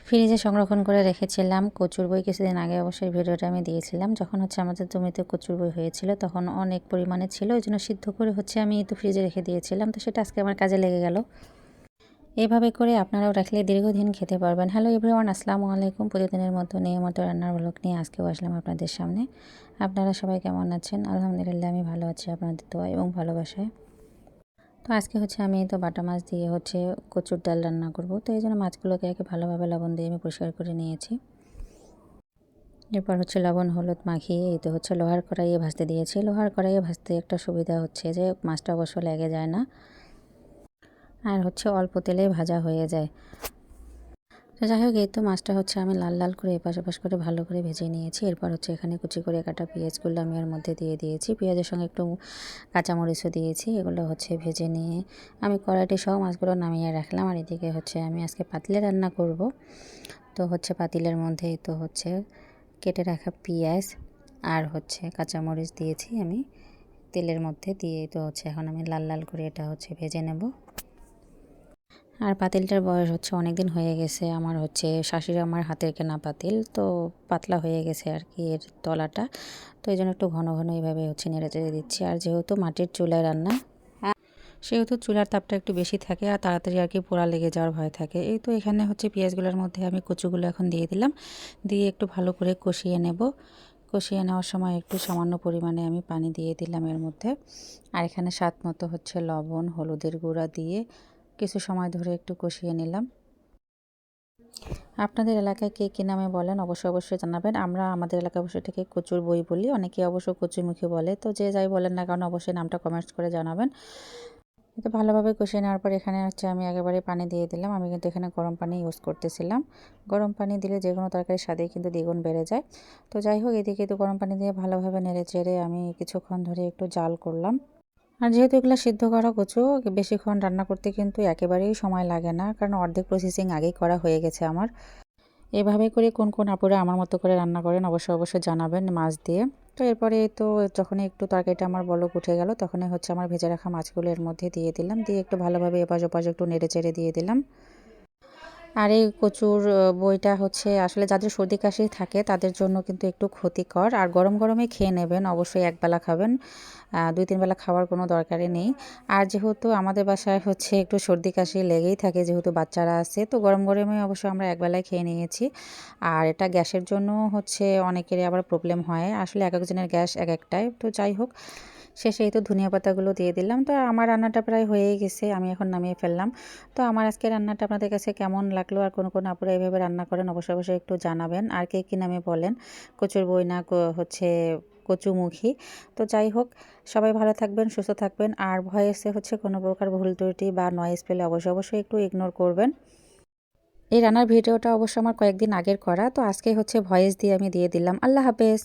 ফ্রিজে সংরক্ষণ করে রেখেছিলাম কচুর বই। কিছুদিন আগে অবশ্যই ভিডিওটা আমি দিয়েছিলাম। যখন আমাদের জমিতে কচুর বই হয়েছিল তখন অনেক পরিমাণে ছিল, ওই জন্য সিদ্ধ করে আমি তো ফ্রিজে রেখে দিয়েছিলাম। তো সেটা আজকে আমার কাজে লেগে গেল। এভাবে করে আপনারাও রাখলে দীর্ঘদিন খেতে পারবেন। হ্যালো এভরিওয়ান, আসসালামু আলাইকুম। প্রতিদিনের মতো নিয়মিত রান্নার ব্লগ নিয়ে আজকেও আসলাম আপনাদের সামনে। আপনারা সবাই কেমন আছেন? আলহামদুলিল্লাহ আমি ভালো আছি আপনাদের দোয়া এবং ভালোবাসায়। তো আজকে আমি তো বাটা মাছ দিয়ে কচুর ডাল রান্না করব। তো এই জন্য মাছগুলোকে ভালোভাবে লবণ দিয়ে আমি পরিষ্কার করে নিয়েছি। এরপর লবণ হলুদ মাখিয়ে এই তো লোহার কড়াইয়ে ভাজতে দিয়েছি। লোহার কড়াইয়ে ভাজতে একটা সুবিধা হচ্ছে যে মাছটা অবশ্য লেগে যায় না, আর অল্প তেলে ভাজা হয়ে যায়। তো যাই হোক, এই তো মাছটা আমি লাল লাল করে এপাশ ওপাশ করে ভালো করে ভেজে নিয়েছি। এরপর এখানে কুচি করে কাটা পেঁয়াজগুলো আমি এর মধ্যে দিয়ে দিয়েছি। পেঁয়াজের সঙ্গে একটু কাঁচামরিচও দিয়েছি। এগুলো ভেজে নিয়ে আমি কড়াইটি সহ মাছগুলো নামিয়ে রাখলাম। আর এদিকে আমি আজকে পাতিলে রান্না করব। তো পাতিলের মধ্যে তো কেটে রাখা পেঁয়াজ আর কাঁচামরিচ দিয়েছি আমি তেলের মধ্যে দিয়ে। তো এখন আমি লাল লাল করে এটা ভেজে নেব। আর পাতিলটার বয়স অনেক দিন হয়ে গেছে আমার, শাশুড়ি আমার হাতের কেনা পাতিল, তো পাতলা হয়ে গেছে আর কি এর তলাটা। তো এই জন্য একটু ঘন ঘন এইভাবে নেড়ে চেড়ে দিচ্ছি। আর যেহেতু মাটির চুলায় রান্না, সেহেতু চুলার তাপটা একটু বেশি থাকে আর তাড়াতাড়ি আর কি পোড়া লেগে যাওয়ার ভয় থাকে। এই তো এখানে পেঁয়াজগুলোর মধ্যে আমি কচুগুলো এখন দিয়ে দিলাম, দিয়ে একটু ভালো করে কষিয়ে নেব। কষিয়ে নেওয়ার সময় একটু সামান্য পরিমাণে আমি পানি দিয়ে দিলাম এর মধ্যে। আর এখানে স্বাদ মতো লবণ হলুদের গুঁড়া দিয়ে কিছু সময় ধরে একটু কষিয়ে নিলাম। আপনাদের এলাকায় কে কী নামে বলেন অবশ্যই জানাবেন। আমরা আমাদের এলাকায় অবশ্যই থেকে কচুর বই বলি, অনেকে অবশ্য কচুরমুখী বলে। তো যে যাই বলেন না কারণ অবশ্যই নামটা কমেন্টস করে জানাবেন। তো ভালোভাবে কষিয়ে নেওয়ার পর এখানে আমি একেবারে পানি দিয়ে দিলাম। আমি কিন্তু এখানে গরম পানি ইউজ করতেছিলাম। গরম পানি দিলে যে কোনো তরকারির স্বাদই কিন্তু দ্বিগুণ বেড়ে যায়। তো যাই হোক, এদিকে তো গরম পানি দিয়ে ভালোভাবে নেড়ে চেড়ে আমি কিছুক্ষণ ধরে একটু জাল করলাম। আর যেহেতু এগুলো সিদ্ধ করা কচু, বেশিক্ষণ রান্না করতে কিন্তু একেবারেই সময় লাগে না, কারণ অর্ধেক প্রসেসিং আগেই করা হয়ে গেছে আমার। এভাবে করে কোন কোন আপুরা আমার মতো করে রান্না করেন অবশ্যই জানাবেন মাছ দিয়ে। তো এরপরে তো যখনই একটু তরকারিটা আমার বলক উঠে গেল তখনই আমার ভেজে রাখা মাছগুলো এর মধ্যে দিয়ে দিলাম, দিয়ে একটু ভালোভাবে এপাশ ওপাশ একটু নেড়ে চেড়ে দিয়ে দিলাম। আর এই কচুর বইটা আসলে যাদের সর্দি কাশি থাকে তাদের জন্য কিন্তু একটু ক্ষতিকর। আর গরম গরমে খেয়ে নেবেন, অবশ্যই একবেলা খাবেন, 2-3 বেলা খাওয়ার কোনো দরকারই নেই। আর যেহেতু আমাদের বাসায় একটু সর্দি কাশি লেগেই থাকে, যেহেতু বাচ্চারা আছে, তো গরম গরমে অবশ্য আমরা একবেলায় খেয়ে নিয়েছি। আর এটা গ্যাসের জন্য অনেকেরই আবার প্রবলেম হয়, আসলে এক একজনের গ্যাস এক একটাই। তো যাই হোক, শেষেই তো ধনিয়া পাতাগুলো দিয়ে দিলাম। তো আমার রান্নাটা প্রায় হয়েই গেছে, আমি এখন নামিয়ে ফেললাম। তো আমার আজকে রান্নাটা আপনাদের কাছে কেমন লাগলো, আর কোন আপুরা এইভাবে রান্না করেন অবশ্যই একটু জানাবেন। আর কে কী নামে বলেন, কচুর বই না কচুমুখী। তো যাই হোক, সবাই ভালো থাকবেন, সুস্থ থাকবেন। আর ভয়েসে কোনো প্রকার ভুল ত্রুটি বা নয়েজ পেলে অবশ্যই একটু ইগনোর করবেন। এই রান্নার ভিডিওটা অবশ্য আমার কয়েকদিন আগের করা, তো আজকে ভয়েস দিয়ে আমি দিয়ে দিলাম। আল্লাহ হাফেজ।